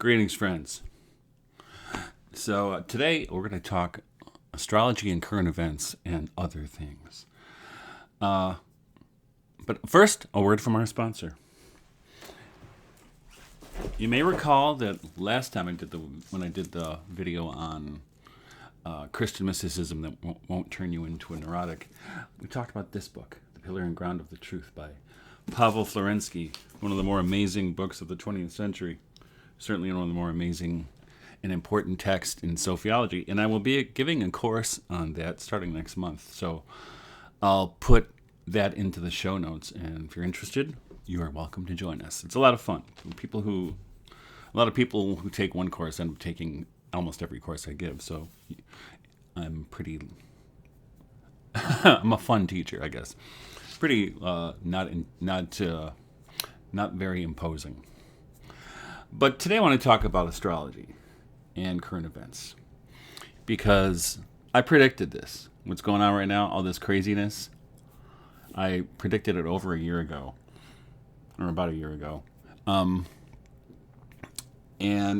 Greetings, friends. So today we're going to talk astrology and current events and other things. But first, a word from our sponsor. You may recall that last time when I did the video on Christian mysticism that won't turn you into a neurotic, we talked about this book, The Pillar and Ground of the Truth by Pavel Florensky, one of the more amazing books of the 20th century. Certainly one of the more amazing and important texts in sophiology. And I will be giving a course on that starting next month. So I'll put that into the show notes. And if you're interested, you are welcome to join us. It's a lot of fun. A lot of people who take one course end up taking almost every course I give. So I'm I'm a fun teacher, I guess. Pretty not very imposing. But today I want to talk about astrology and current events because I predicted this. What's going on right now, all this craziness, I predicted it over a year ago, or about a year ago. And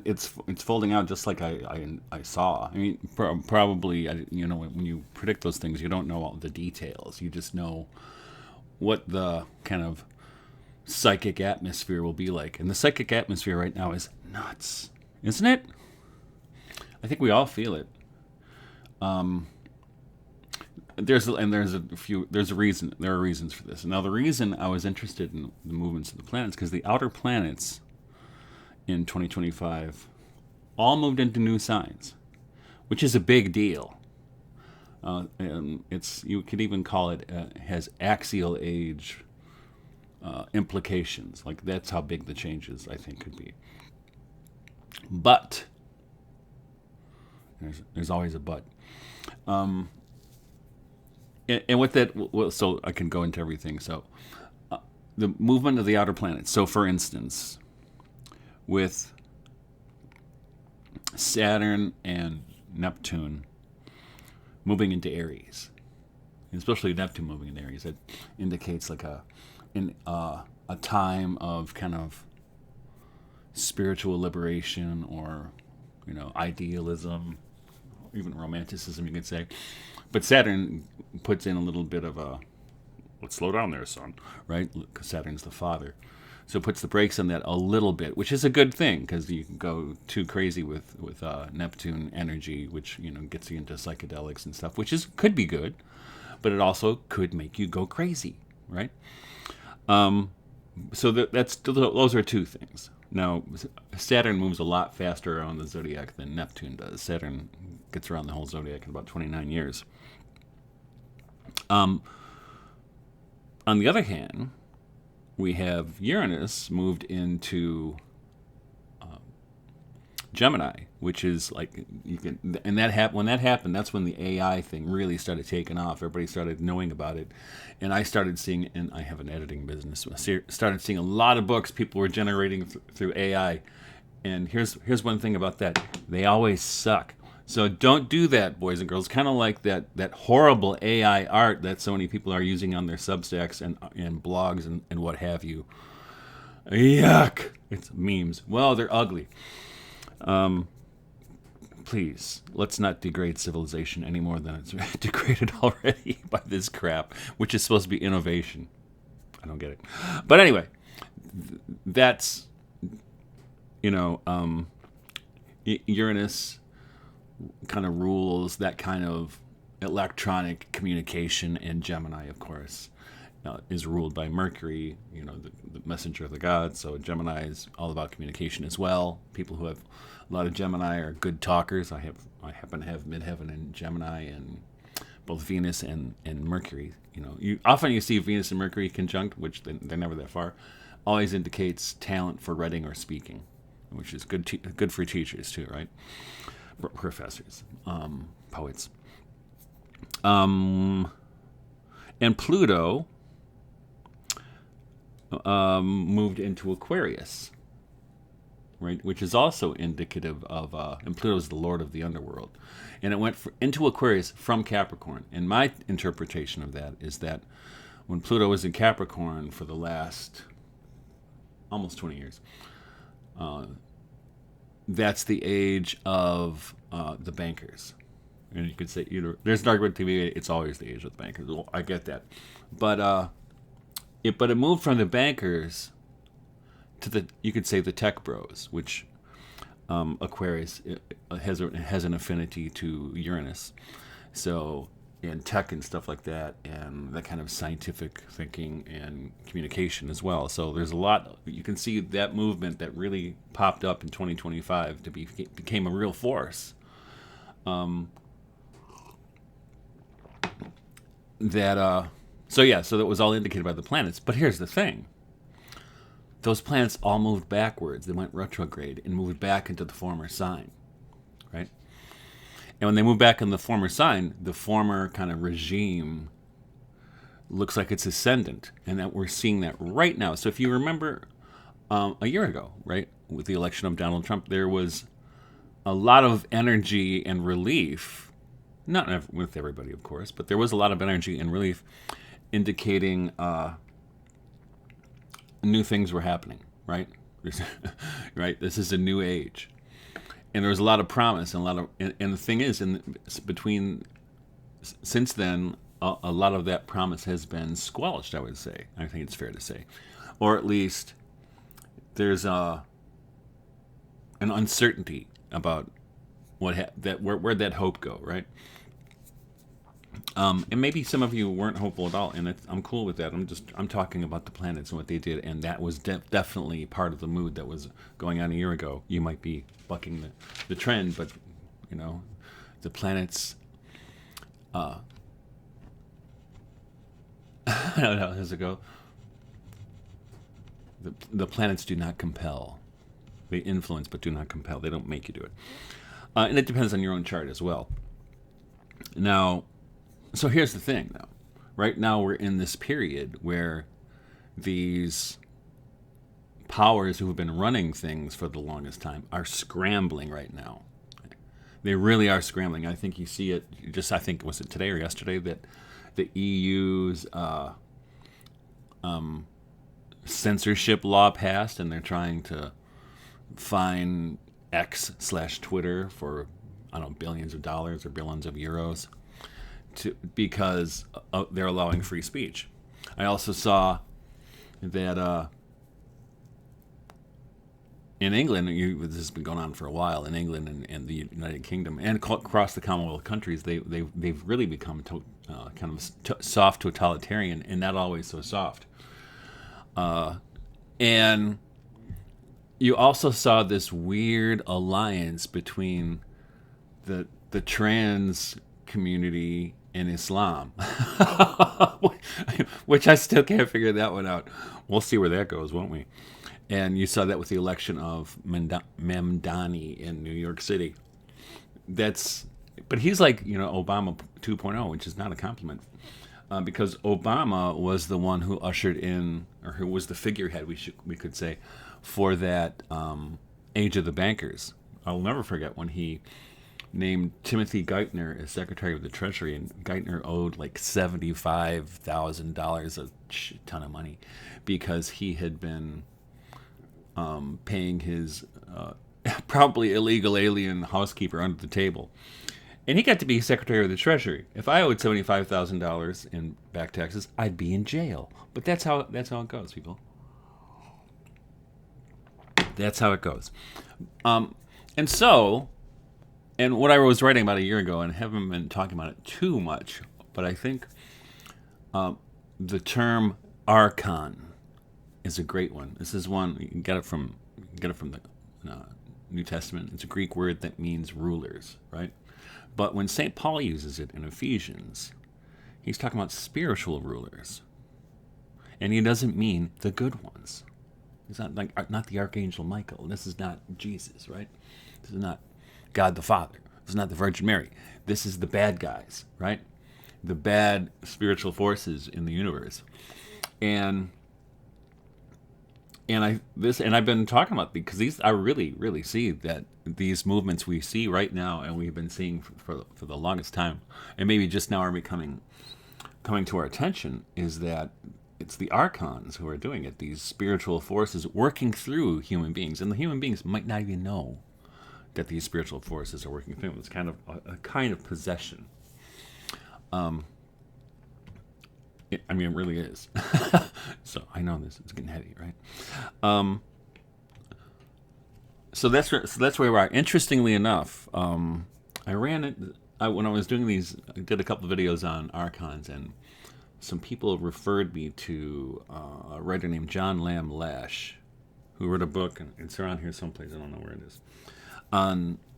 it's folding out just like I saw. I mean, probably, when you predict those things, you don't know all the details. You just know what the kind of psychic atmosphere will be like. And the psychic atmosphere right now is nuts, isn't it? I think we all feel it. There are reasons for this. Now, the reason I was interested in the movements of the planets, because the outer planets in 2025 all moved into new signs, which is a big deal. And you could even call it has axial age implications. Like, that's how big the changes, I think, could be. But there's always a but. And with that, so I can go into everything. So the movement of the outer planets. So, for instance, with Saturn and Neptune moving into Aries, especially Neptune moving into Aries, it indicates like a time of kind of spiritual liberation, or idealism, even romanticism, you could say. But Saturn puts in a little bit of a, let's slow down there, son, right? Because Saturn's the father. So it puts the brakes on that a little bit, which is a good thing, because you can go too crazy with Neptune energy, which gets you into psychedelics and stuff, could be good, but it also could make you go crazy, right? So those are two things. Now, Saturn moves a lot faster around the zodiac than Neptune does. Saturn gets around the whole zodiac in about 29 years. On the other hand, we have Uranus moved into Gemini, which is like when that happened, that's when the AI thing really started taking off. Everybody started knowing about it, and I started seeing, and I have an editing business, I started seeing a lot of books people were generating through AI. And here's one thing about that: they always suck. So don't do that, boys and girls. Kind of like that horrible AI art that so many people are using on their Substacks and blogs and what have you. Yuck! It's memes. Well, they're ugly. Please, let's not degrade civilization any more than it's degraded already by this crap, which is supposed to be innovation. I don't get it. But anyway, that's, Uranus kind of rules that kind of electronic communication, and Gemini, of course, is ruled by Mercury, the messenger of the gods. So Gemini is all about communication as well. People who have a lot of Gemini are good talkers. I happen to have midheaven in Gemini, and both Venus and Mercury. You often see Venus and Mercury conjunct, which they're never that far. Always indicates talent for writing or speaking, which is good for teachers too, right? Professors, poets. And Pluto moved into Aquarius, right? Which is also indicative of, and Pluto is the lord of the underworld. And it went into Aquarius from Capricorn. And my interpretation of that is that when Pluto was in Capricorn for the last almost 20 years, that's the age of the bankers. And you could say, there's an argument to be made, it's always the age of the bankers. Well, I get that. But it moved from the bankers to you could say the tech bros, which Aquarius has an affinity to Uranus. So, and tech and stuff like that, and that kind of scientific thinking and communication as well. So there's a lot, you can see that movement that really popped up in 2025 became a real force. So that was all indicated by the planets. But here's the thing. Those planets all moved backwards. They went retrograde and moved back into the former sign, right? And when they move back in the former sign, the former kind of regime looks like it's ascendant, and that we're seeing that right now. So if you remember a year ago, right, with the election of Donald Trump, there was a lot of energy and relief, not with everybody, of course, but there was a lot of energy and relief indicating new things were happening, right? Right? This is a new age. And there was a lot of promise and and the thing is, since then, a lot of that promise has been squelched, I would say. I think it's fair to say. Or at least there's an uncertainty about where'd that hope go, right? And maybe some of you weren't hopeful at all, and I'm cool with that. I'm talking about the planets and what they did, and that was definitely part of the mood that was going on a year ago. You might be bucking the trend, but the planets. I don't know. How does it go? The planets do not compel. They influence, but do not compel. They don't make you do it, and it depends on your own chart as well. Now. So here's the thing, though. Right now we're in this period where these powers who have been running things for the longest time are scrambling right now. They really are scrambling. I think you see it. I think, was it today or yesterday that the EU's censorship law passed, and they're trying to fine X/Twitter for, I don't know, billions of dollars or billions of euros. Because they're allowing free speech. I also saw that in England, this has been going on for a while, in England and the United Kingdom and across the Commonwealth countries, they've really become kind of soft totalitarian, and not always so soft. And you also saw this weird alliance between the trans community in Islam, which I still can't figure that one out. We'll see where that goes, won't we? And you saw that with the election of Mamdani in New York City. But he's like, Obama 2.0, which is not a compliment, because Obama was the one who ushered in, or who was the figurehead, we could say, for that age of the bankers. I'll never forget when he named Timothy Geithner as Secretary of the Treasury, and Geithner owed like $75,000, a ton of money, because he had been paying his probably illegal alien housekeeper under the table. And he got to be Secretary of the Treasury. If I owed $75,000 in back taxes, I'd be in jail. But that's how it goes, people. That's how it goes. And what I was writing about a year ago, and haven't been talking about it too much, but I think the term archon is a great one. This is one you can get it from the New Testament. It's a Greek word that means rulers, right? But when St. Paul uses it in Ephesians, he's talking about spiritual rulers, and he doesn't mean the good ones. It's not the Archangel Michael. This is not Jesus, right? This is not God the Father. This is not the Virgin Mary. This is the bad guys, right? The bad spiritual forces in the universe. And I've been talking about because I really see that these movements we see right now, and we've been seeing for the longest time, and maybe just now are coming to our attention, is that it's the archons who are doing it. These spiritual forces working through human beings, and the human beings might not even know that these spiritual forces are working through him. It's kind of a kind of possession. It really is. So I know this is getting heavy, right? So that's where we are. Interestingly enough, I ran it when I was doing these. I did a couple of videos on archons, and some people referred me to a writer named John Lamb Lash, who wrote a book, and it's around here someplace. I don't know where it is.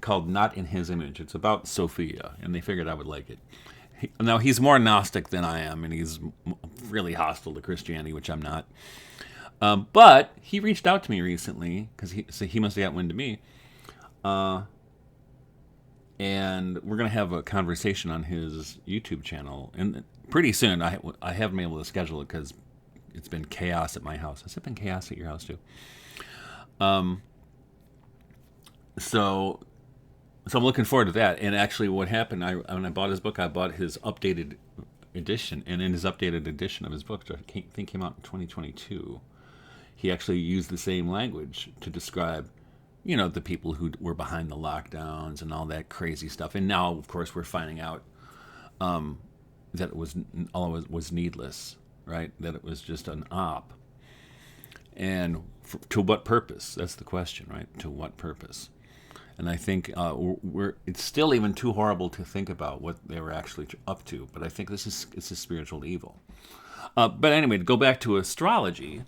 Called "Not in His Image." It's about Sophia, and they figured I would like it. Now, he's more Gnostic than I am, and he's really hostile to Christianity, which I'm not. But he reached out to me recently, because he must have got wind to me. And we're going to have a conversation on his YouTube channel. And pretty soon, I haven't been able to schedule it because it's been chaos at my house. Has it been chaos at your house, too? So I'm looking forward to that. And actually, what happened, when I bought his book, I bought his updated edition. And in his updated edition of his book, which I think came out in 2022, he actually used the same language to describe, the people who were behind the lockdowns and all that crazy stuff. And now, of course, we're finding out that all it was needless, right? That it was just an op. And to what purpose? That's the question, right? To what purpose? And I think it's still even too horrible to think about what they were actually up to. But I think it's a spiritual evil. But anyway, to go back to astrology.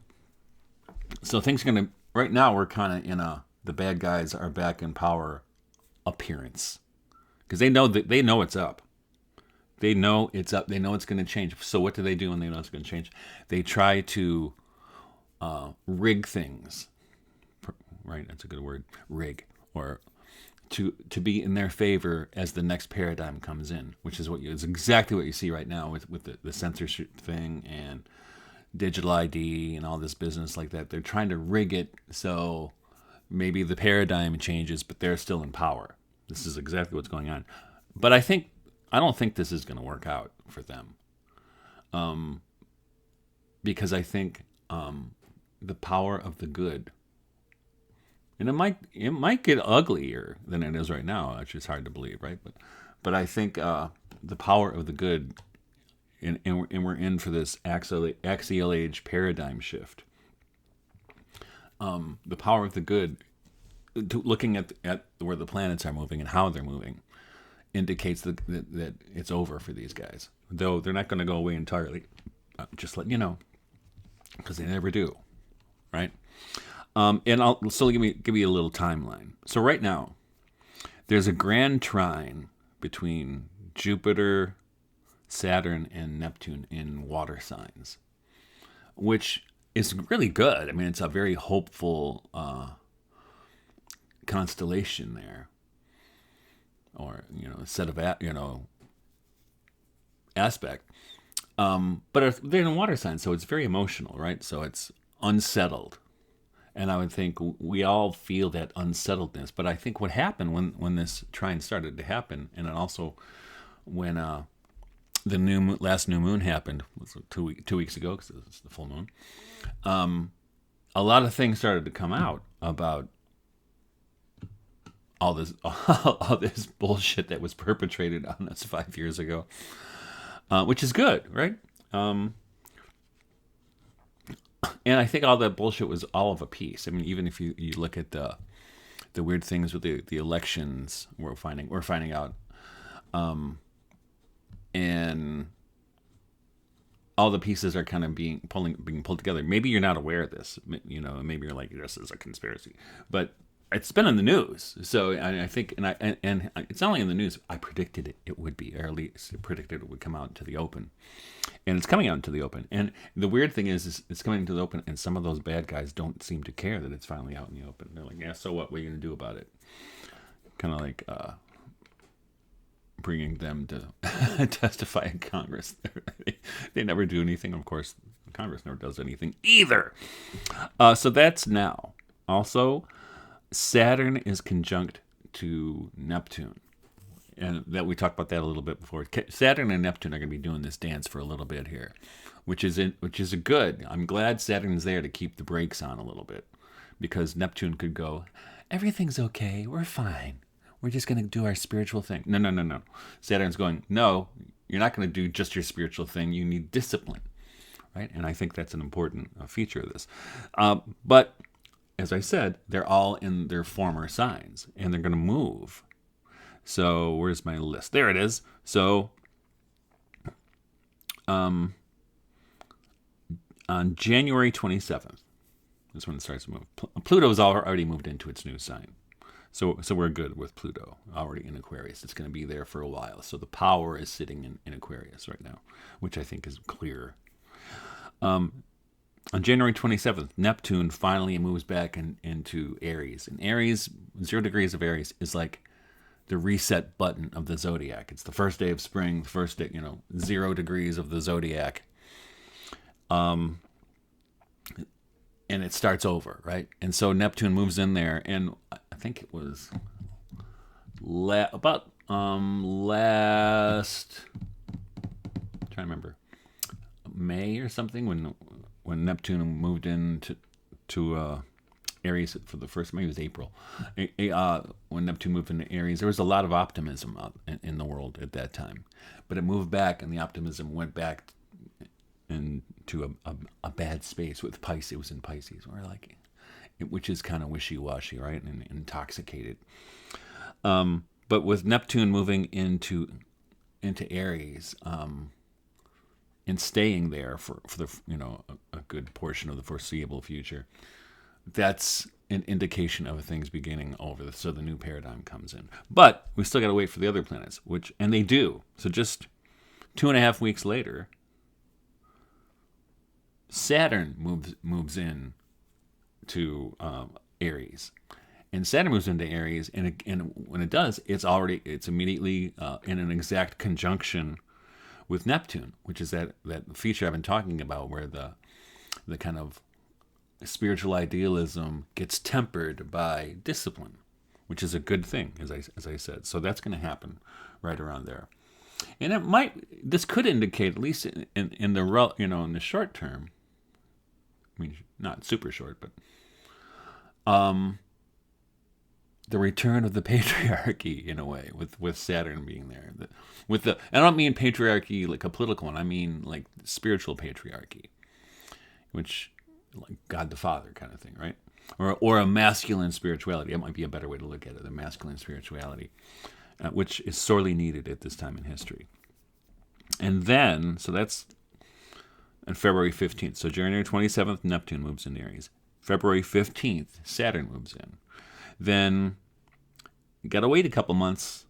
So things are going to, right now we're kind of in the bad guys are back in power appearance. Because they know it's up. They know it's up. They know it's going to change. So what do they do when they know it's going to change? They try to rig things. Right, that's a good word. Rig. Or to be in their favor as the next paradigm comes in, which is is exactly what you see right now with the censorship thing and digital ID and all this business like that. They're trying to rig it so maybe the paradigm changes, but they're still in power. This is exactly what's going on. But I don't think this is going to work out for them, because I think the power of the good. And it might get uglier than it is right now, which is hard to believe, right? But I think the power of the good, and we're in for this axial age paradigm shift. The power of the good, looking at where the planets are moving and how they're moving, indicates that it's over for these guys. Though they're not going to go away entirely. Just letting you know, because they never do, right? And I'll still give you a little timeline. So right now, there's a grand trine between Jupiter, Saturn, and Neptune in water signs, which is really good. I mean, it's a very hopeful constellation there, or a set of aspect. But they're in water signs, so it's very emotional, right? So it's unsettled. And I would think we all feel that unsettledness. But I think what happened when this trine started to happen, and then also when the last new moon happened, was 2 weeks ago, because it's the full moon, a lot of things started to come out about all this bullshit that was perpetrated on us 5 years ago, which is good, right? And I think all that bullshit was all of a piece. I mean, even if you look at the weird things with the elections, we're finding out, and all the pieces are kind of being pulled together. Maybe you're not aware of this, maybe you're like, this is a conspiracy, but it's been in the news. So I think, and it's not only in the news. I predicted it would be, or at least predicted it would come out into the open, and it's coming out into the open. And the weird thing is it's coming into the open, and some of those bad guys don't seem to care that it's finally out in the open. They're like, yeah, so what? What are you gonna do about it? Kind of like bringing them to testify in Congress. They never do anything. Of course, Congress never does anything either. So that's now. Also, Saturn is conjunct to Neptune, and that we talked about that a little bit before. Saturn and Neptune are going to be doing this dance for a little bit here, which is a good. I'm glad Saturn's there to keep the brakes on a little bit, because Neptune could go, everything's okay. We're fine. We're just going to do our spiritual thing. No, no, no, no. Saturn's going, no, you're not going to do just your spiritual thing. You need discipline, right? And I think that's an important feature of this. But as I said, they're all in their former signs, and they're going to move. So where's my list? There it is. So on January 27th is when it starts to move. Pluto's already moved into its new sign. So we're good with Pluto already in Aquarius. It's going to be there for a while. So the power is sitting in Aquarius right now, which I think is clear. On January 27th, Neptune finally moves back into Aries. And Aries, 0 degrees of Aries, is like the reset button of the zodiac. It's the first day of spring, the first day, 0 degrees of the zodiac. And it starts over, right? And so Neptune moves in there, and I think it was last, I'm trying to remember, May or something, when Neptune moved into Aries for the first, maybe it was April. When Neptune moved into Aries, there was a lot of optimism in the world at that time, but it moved back, and the optimism went back into a bad space with Pisces. It was in Pisces, which is kind of wishy-washy, right, and intoxicated. But with Neptune moving into Aries, and staying there for the a good portion of the foreseeable future, that's an indication of things beginning over. So the new paradigm comes in. But we still got to wait for the other planets, and they do. So just 2.5 weeks later, Saturn moves in to Aries, and Saturn moves into Aries, and when it does, it's immediately in an exact conjunction with Neptune, which is that feature I've been talking about, where the kind of spiritual idealism gets tempered by discipline, which is a good thing, as I said. So that's going to happen right around there, and this could indicate, at least in the short term. I mean, not super short, but the return of the patriarchy in a way, with Saturn being there. I don't mean patriarchy like a political one. I mean like spiritual patriarchy, which like God the Father kind of thing, right? Or a masculine spirituality. That might be a better way to look at it. The masculine spirituality, which is sorely needed at this time in history. And then, so that's on February 15th. So January 27th, Neptune moves in Aries. February 15th, Saturn moves in. Then you got to wait a couple months,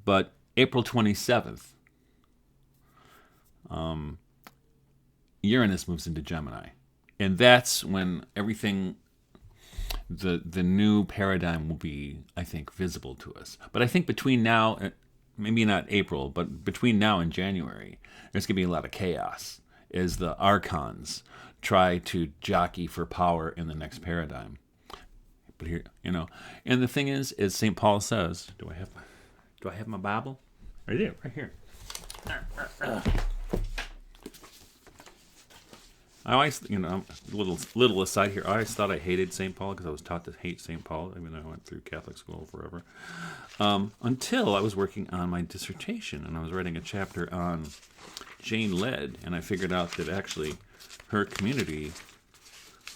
but April 27th, Uranus moves into Gemini. And that's when everything, the new paradigm will be, I think, visible to us. But I think between now, maybe not April, but between now and January, there's going to be a lot of chaos as the archons try to jockey for power in the next paradigm. But here, and the thing is, as St. Paul says, do I have my Bible? Right there, right here. I always, little aside here. I always thought I hated St. Paul because I was taught to hate St. Paul, even though I went through Catholic school forever. Until I was working on my dissertation, and I was writing a chapter on Jane Led, and I figured out that actually her community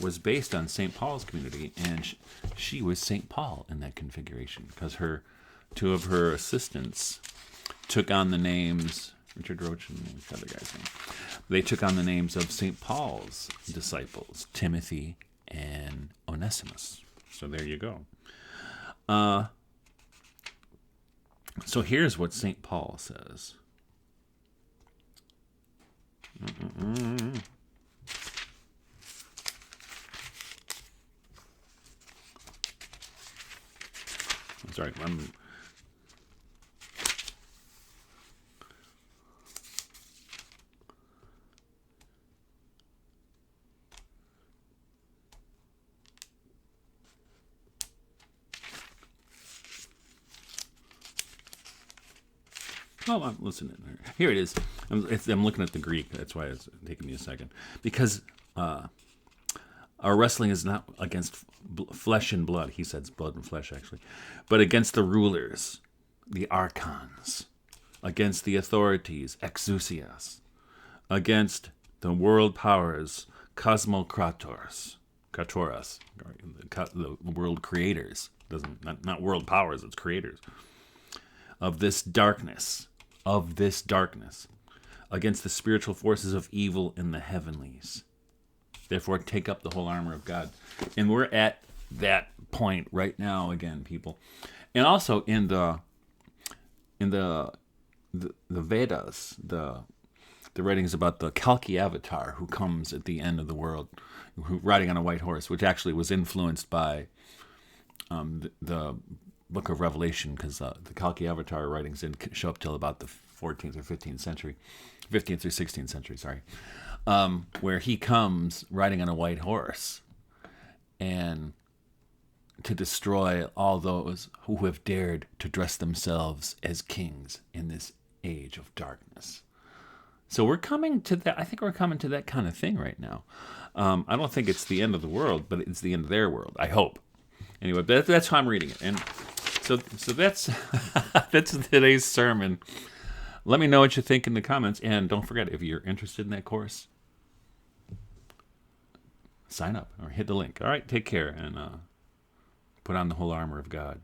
was based on St. Paul's community, and she was St. Paul in that configuration, because two of her assistants took on the names, Richard Roach and the other guy's name. They took on the names of St. Paul's disciples, Timothy and Onesimus. So there you go. So here's what St. Paul says. I'm sorry. Oh, I'm listening. Here it is. I'm looking at the Greek. That's why it's taking me a second. Because Our wrestling is not against flesh and blood. He says blood and flesh, actually. But against the rulers, the archons. Against the authorities, exousias. Against the world powers, cosmocrators. Kratoras, the world creators. Not world powers, it's creators. Of this darkness. Against the spiritual forces of evil in the heavenlies. Therefore, take up the whole armor of God. And we're at that point right now again, people. And also in the Vedas, the writings about the Kalki avatar who comes at the end of the world, riding on a white horse, which actually was influenced by the Book of Revelation, because the Kalki avatar writings didn't show up till about the 14th or 15th century, 15th or 16th century, sorry. Where he comes riding on a white horse and to destroy all those who have dared to dress themselves as kings in this age of darkness. So we're coming to that. I think we're coming to that kind of thing right now. I don't think it's the end of the world, but it's the end of their world. I hope. Anyway, that's how I'm reading it, and so that's that's today's sermon. Let me know what you think in the comments, and don't forget, if you're interested in that course, sign up or hit the link. All right, take care, and put on the whole armor of God.